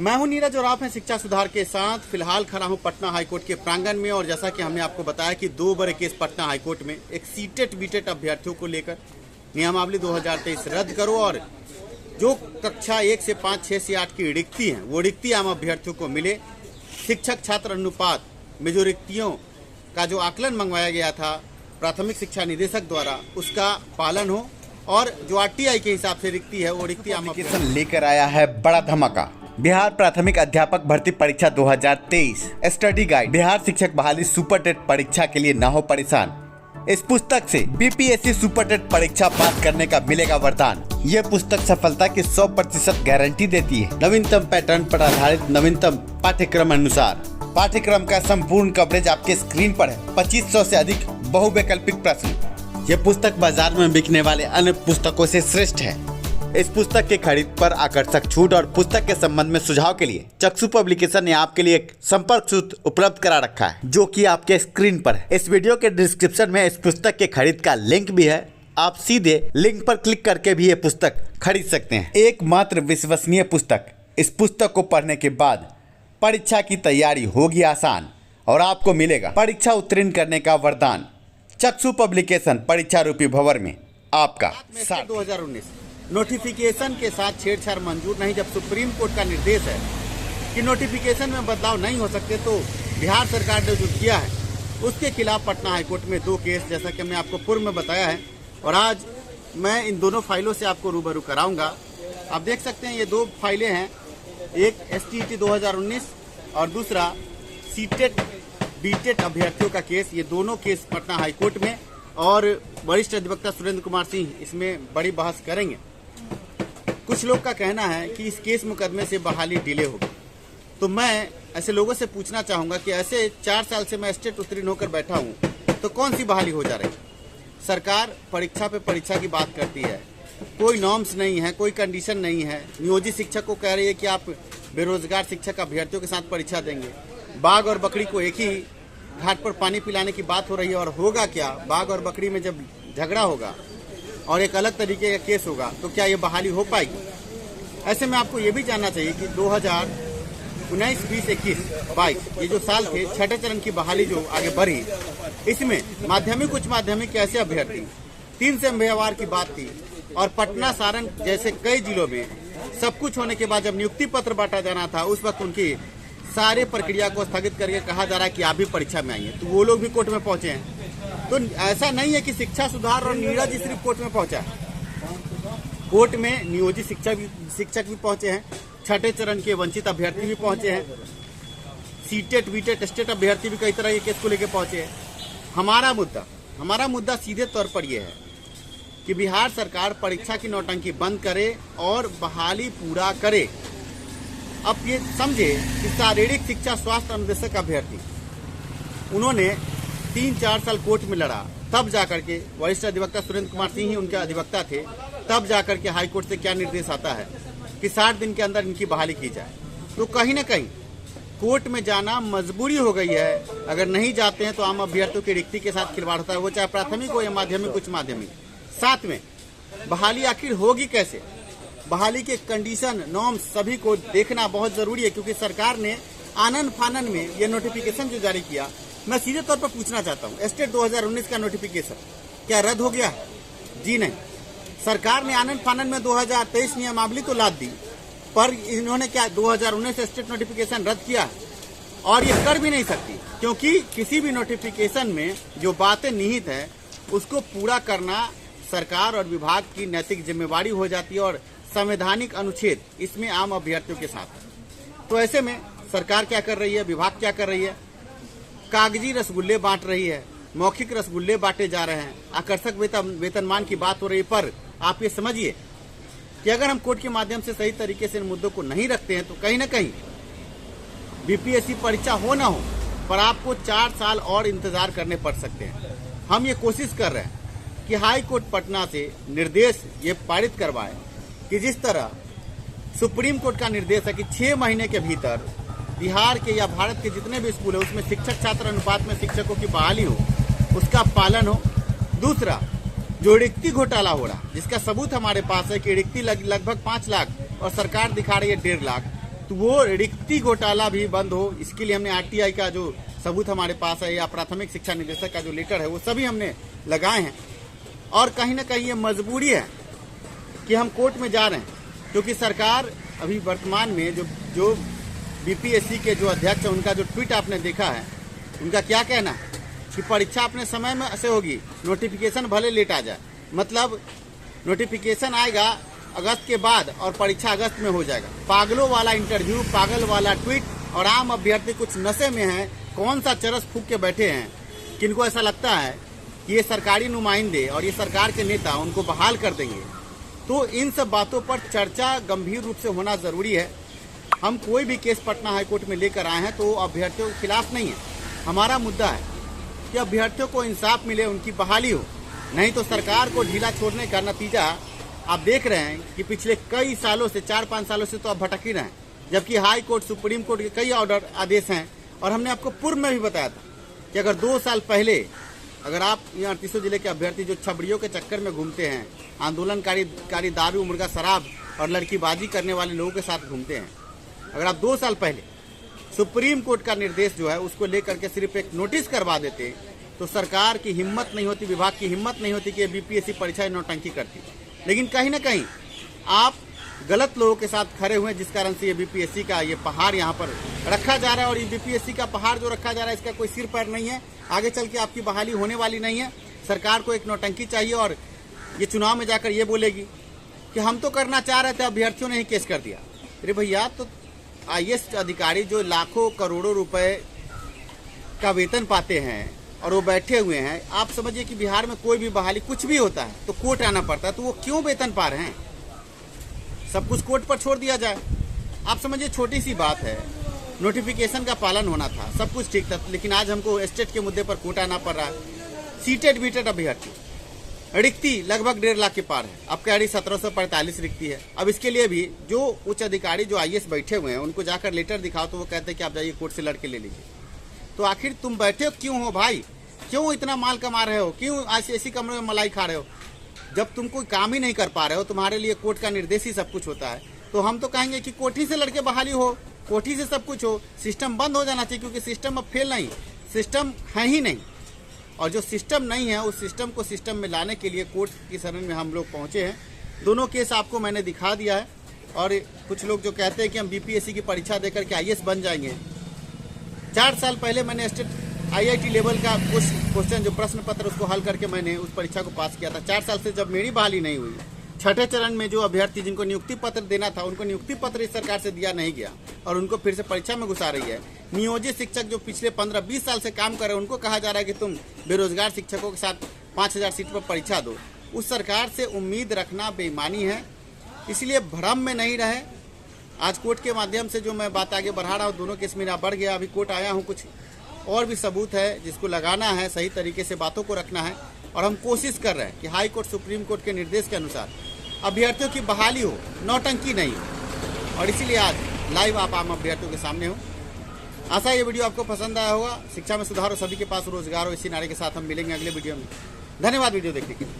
मैं हूं नीरज और आप हैं शिक्षा सुधार के साथ। फिलहाल खड़ा हूं पटना हाईकोर्ट के प्रांगण में और जैसा कि हमने आपको बताया कि 2 बड़े केस पटना हाईकोर्ट में एक सीटेट बीटेट अभ्यर्थियों को लेकर नियमावली 2023 रद्द करो और जो कक्षा 1 से 5, 6 से 8 की रिक्ति हैं वो रिक्ति आम अभ्यर्थियों को मिले। शिक्षक छात्र अनुपात में जो रिक्तियों का जो आकलन मंगवाया गया था प्राथमिक शिक्षा निदेशक द्वारा उसका पालन हो और जो आरटीआई के हिसाब से रिक्ति है वो रिक्ति आम अभ्यर्थी लेकर आया है बड़ा धमाका। बिहार प्राथमिक अध्यापक भर्ती परीक्षा 2023 स्टडी गाइड। बिहार शिक्षक बहाली सुपर टेट परीक्षा के लिए न हो परेशान। इस पुस्तक से बीपीएससी सुपर टेट परीक्षा पास करने का मिलेगा वरदान। ये पुस्तक सफलता की 100% गारंटी देती है। नवीनतम पैटर्न पर आधारित नवीनतम पाठ्यक्रम अनुसार पाठ्यक्रम का संपूर्ण कवरेज आपके स्क्रीन पर है। 2500 से अधिक बहुवैकल्पिक प्रश्न। ये पुस्तक बाजार में बिकने वाले अन्य पुस्तकों से श्रेष्ठ है। इस पुस्तक के खरीद पर आकर्षक छूट और पुस्तक के संबंध में सुझाव के लिए चक्षु पब्लिकेशन ने आपके लिए एक संपर्क सूत्र उपलब्ध करा रखा है जो कि आपके स्क्रीन पर है। इस वीडियो के डिस्क्रिप्शन में इस पुस्तक के खरीद का लिंक भी है। आप सीधे लिंक पर क्लिक करके भी ये पुस्तक खरीद सकते हैं। एकमात्र विश्वसनीय पुस्तक। इस पुस्तक को पढ़ने के बाद परीक्षा की तैयारी होगी आसान और आपको मिलेगा परीक्षा उत्तीर्ण करने का वरदान। चक्षु पब्लिकेशन परीक्षा रूपी भंवर में आपका 2019 नोटिफिकेशन के साथ छेड़छाड़ मंजूर नहीं। जब सुप्रीम कोर्ट का निर्देश है कि नोटिफिकेशन में बदलाव नहीं हो सकते तो बिहार सरकार ने जो किया है उसके खिलाफ पटना हाईकोर्ट में 2 केस जैसा कि मैं आपको पूर्व में बताया है और आज मैं इन दोनों फाइलों से आपको रूबरू कराऊंगा। आप देख सकते हैं ये 2 फाइलें हैं, एक STET 2019 और दूसरा सीटेट बीटेट अभ्यर्थियों का केस। ये दोनों केस पटना हाईकोर्ट में और वरिष्ठ अधिवक्ता सुरेंद्र कुमार सिंह इसमें बड़ी बहस करेंगे। कुछ लोग का कहना है कि इस केस मुकदमे से बहाली डिले होगी, तो मैं ऐसे लोगों से पूछना चाहूंगा कि ऐसे 4 साल से मैं स्टेट उत्तीर्ण होकर बैठा हूं तो कौन सी बहाली हो जा रही है। सरकार परीक्षा पे परीक्षा की बात करती है, कोई नॉर्म्स नहीं है, कोई कंडीशन नहीं है। नियोजित शिक्षक को कह रही है कि आप बेरोजगार शिक्षक अभ्यर्थियों के साथ परीक्षा देंगे। बाघ और बकरी को एक ही घाट पर पानी पिलाने की बात हो रही है और होगा क्या, बाघ और बकरी में जब झगड़ा होगा और एक अलग तरीके का केस होगा तो क्या ये बहाली हो पाएगी। ऐसे में आपको ये भी जानना चाहिए कि 2019, 20, 21, 22 ये जो साल थे छठे चरण की बहाली जो आगे बढ़ी इसमें माध्यमिक उच्च माध्यमिक ऐसे अभ्यर्थी 3 से व्यवहार की बात थी और पटना सारण जैसे कई जिलों में सब कुछ होने के बाद जब नियुक्ति पत्र बांटा जाना था उस वक्त उनकी सारे प्रक्रिया को स्थगित करके कहा जा रहा है कि आप भी परीक्षा में आइए, तो वो लोग भी कोर्ट में पहुंचे हैं। तो ऐसा नहीं है कि शिक्षा सुधार और नीरज सिर्फ कोर्ट में पहुंचा है। कोर्ट में नियोजित शिक्षक भी पहुंचे हैं, छठे चरण के वंचित अभ्यर्थी भी पहुंचे हैं, सीटेट बीटेट स्टेट अभ्यर्थी भी कई तरह के केस को लेकर पहुंचे हैं। हमारा मुद्दा सीधे तौर पर यह है कि बिहार सरकार परीक्षा की नौटंकी बंद करे और बहाली पूरा करे। अब ये समझे कि शारीरिक शिक्षा स्वास्थ्य अनुदेशक अभ्यर्थी उन्होंने 3-4 साल कोर्ट में लड़ा, तब जाकर के वरिष्ठ अधिवक्ता सुरेंद्र कुमार सिंह ही उनके अधिवक्ता थे, तब जाकर के हाई कोर्ट से क्या निर्देश आता है कि 60 दिन के अंदर इनकी बहाली की जाए। तो कहीं ना कहीं कोर्ट में जाना मजबूरी हो गई है। अगर नहीं जाते हैं तो आम अभ्यर्थियों की रिक्ति के साथ खिलवाड़ होता है, वो चाहे प्राथमिक हो या माध्यमिक उच्च माध्यमिक। साथ में बहाली आखिर होगी कैसे, बहाली के कंडीशन नॉर्म्स सभी को देखना बहुत जरूरी है क्योंकि सरकार ने आनन फानन में ये नोटिफिकेशन जो जारी किया। मैं सीधे तौर पर पूछना चाहता हूँ, स्टेट 2019 का नोटिफिकेशन क्या रद्द हो गया? जी नहीं। सरकार ने आनन फानन में 2023 नियमावली तो लाद दी पर इन्होंने क्या 2019 स्टेट नोटिफिकेशन रद्द किया? और ये कर भी नहीं सकती क्योंकि किसी भी नोटिफिकेशन में जो बातें निहित है उसको पूरा करना सरकार और विभाग की नैतिक जिम्मेवारी हो जाती है और संवैधानिक अनुच्छेद इसमें आम अभ्यर्थियों के साथ। तो ऐसे में सरकार क्या कर रही है, विभाग क्या कर रही है, कागजी रसगुल्ले बांट रही है, मौखिक रसगुल्ले बांटे जा रहे हैं, आकर्षक वेतनमान की बात हो रही है। पर आप ये समझिए कि अगर हम कोर्ट के माध्यम से सही तरीके से इन मुद्दों को नहीं रखते हैं तो कहीं ना कहीं बीपीएससी परीक्षा हो ना हो पर आपको 4 साल और इंतजार करने पड़ सकते हैं। हम ये कोशिश कर रहे हैं कि हाई कोर्ट पटना से निर्देश ये पारित करवाए कि जिस तरह सुप्रीम कोर्ट का निर्देश है कि 6 महीने के भीतर बिहार के या भारत के जितने भी स्कूल है उसमें शिक्षक छात्र अनुपात में शिक्षकों की बहाली हो, उसका पालन हो। दूसरा, जो रिक्ति घोटाला हो रहा जिसका सबूत हमारे पास है कि रिक्ति लगभग 5 लाख और सरकार दिखा रही है 1.5 लाख, तो वो रिक्ति घोटाला भी बंद हो, इसके लिए हमने आरटीआई का जो सबूत हमारे पास है या प्राथमिक शिक्षा निदेशक का जो लेटर है वो सभी हमने लगाए हैं। और कहीं ना कहीं ये मजबूरी है कि हम कोर्ट में जा रहे हैं, क्योंकि सरकार अभी वर्तमान में जो बीपीएससी के जो अध्यक्ष हैं उनका जो ट्वीट आपने देखा है, उनका क्या कहना है कि परीक्षा अपने समय में से होगी, नोटिफिकेशन भले लेट आ जाए। मतलब नोटिफिकेशन आएगा अगस्त के बाद और परीक्षा अगस्त में हो जाएगा। पागलों वाला इंटरव्यू, पागल वाला ट्वीट, और आम अभ्यर्थी कुछ नशे में हैं, कौन सा चरस फूक के बैठे हैं, किनको ऐसा लगता है कि ये सरकारी नुमाइंदे और ये सरकार के नेता उनको बहाल कर देंगे। तो इन सब बातों पर चर्चा गंभीर रूप से होना जरूरी है। हम कोई भी केस पटना हाईकोर्ट में लेकर आए हैं तो अभ्यर्थियों के खिलाफ नहीं है। हमारा मुद्दा है कि अभ्यर्थियों को इंसाफ मिले, उनकी बहाली हो, नहीं तो सरकार को ढीला छोड़ने का नतीजा आप देख रहे हैं कि पिछले कई सालों से, 4-5 सालों से तो आप भटक ही रहे हैं, जबकि हाई कोर्ट, सुप्रीम कोर्ट के कई ऑर्डर, आदेश हैं। और हमने आपको पूर्व में भी बताया था कि अगर 2 साल पहले अगर आप यहाँ 38 जिले के अभ्यर्थी जो छबड़ियों के चक्कर में घूमते हैं, आंदोलनकारी दारू, मुर्गा, शराब और लड़कीबाजी करने वाले लोगों के साथ घूमते हैं, अगर आप 2 साल पहले सुप्रीम कोर्ट का निर्देश जो है उसको लेकर के सिर्फ एक नोटिस करवा देते तो सरकार की हिम्मत नहीं होती, विभाग की हिम्मत नहीं होती कि बीपीएससी परीक्षा नौटंकी करती। लेकिन कहीं ना कहीं आप गलत लोगों के साथ खड़े हुए, जिस कारण से ये बीपीएससी का ये पहाड़ यहाँ पर रखा जा रहा है। और ये बीपीएससी का पहाड़ जो रखा जा रहा है इसका कोई सिर पैर नहीं है, आगे चल के आपकी बहाली होने वाली नहीं है। सरकार को एक नौटंकी चाहिए और ये चुनाव में जाकर ये बोलेगी कि हम तो करना चाह रहे थे, अभ्यर्थियों ने ही केस कर दिया। अरे भैया, तो आईएएस अधिकारी जो लाखों करोड़ों रुपए का वेतन पाते हैं और वो बैठे हुए हैं, आप समझिए कि बिहार में कोई भी बहाली कुछ भी होता है तो कोर्ट आना पड़ता है, तो वो क्यों वेतन पा रहे हैं? सब कुछ कोर्ट पर छोड़ दिया जाए। आप समझिए छोटी सी बात है, नोटिफिकेशन का पालन होना था, सब कुछ ठीक था, लेकिन आज हमको स्टेट के मुद्दे पर कोर्ट आना पड़ रहा है। सीटेड बीटेड अभ्यर्थी रिक्ति लगभग 1.5 लाख के पार है। अब कह रही 1745 रिक्ति है। अब इसके लिए भी जो उच्च अधिकारी जो आईएएस बैठे हुए हैं उनको जाकर लेटर दिखाओ तो वो कहते हैं कि आप जाइए कोर्ट से लड़के ले लीजिए। तो आखिर तुम बैठे हो क्यों हो भाई? क्यों इतना माल कमा रहे हो? क्यों ऐसी कमरे में मलाई खा रहे हो? जब तुम कोई काम ही नहीं कर पा रहे हो, तुम्हारे लिए कोर्ट का निर्देश ही सब कुछ होता है, तो हम तो कहेंगे कि कोर्ट ही से लड़के बहाली हो, कोर्ट ही से सब कुछ हो। सिस्टम बंद हो जाना चाहिए, क्योंकि सिस्टम अब फेल नहीं, सिस्टम है ही नहीं। और जो सिस्टम नहीं है उस सिस्टम को सिस्टम में लाने के लिए कोर्ट की शरण में हम लोग पहुंचे हैं। दोनों केस आपको मैंने दिखा दिया है। और कुछ लोग जो कहते हैं कि हम बीपीएससी की परीक्षा देकर के आईएएस बन जाएंगे, 4 साल पहले मैंने स्टेट आईआईटी लेवल का कुछ क्वेश्चन जो प्रश्न पत्र उसको हल करके मैंने उस परीक्षा को पास किया था। 4 साल से जब मेरी बहाली नहीं हुई, छठे चरण में जो अभ्यर्थी जिनको नियुक्ति पत्र देना था उनको नियुक्ति पत्र इस सरकार से दिया नहीं गया और उनको फिर से परीक्षा में घुसा रही है। नियोजित शिक्षक जो पिछले 15-20 साल से काम कर रहे हैं उनको कहा जा रहा है कि तुम बेरोजगार शिक्षकों के साथ 5000 सीट पर परीक्षा दो। उस सरकार से उम्मीद रखना बेईमानी है, इसलिए भ्रम में नहीं रहे। आज कोर्ट के माध्यम से जो मैं बात आगे बढ़ा रहा हूँ, दोनों केस मेरा बढ़ गया। अभी कोर्ट आया हूँ, कुछ और भी सबूत है जिसको लगाना है, सही तरीके से बातों को रखना है। और हम कोशिश कर रहे हैं कि हाई कोर्ट, सुप्रीम कोर्ट के निर्देश के अनुसार अभ्यर्थियों की बहाली हो, नौटंकी नहीं हो। और इसीलिए आज लाइव आप आम अभ्यर्थियों के सामने हो। आशा ये वीडियो आपको पसंद आया होगा। शिक्षा में सुधार हो, सभी के पास रोजगार हो, इसी नारे के साथ हम मिलेंगे अगले वीडियो में। धन्यवाद वीडियो देखने के लिए।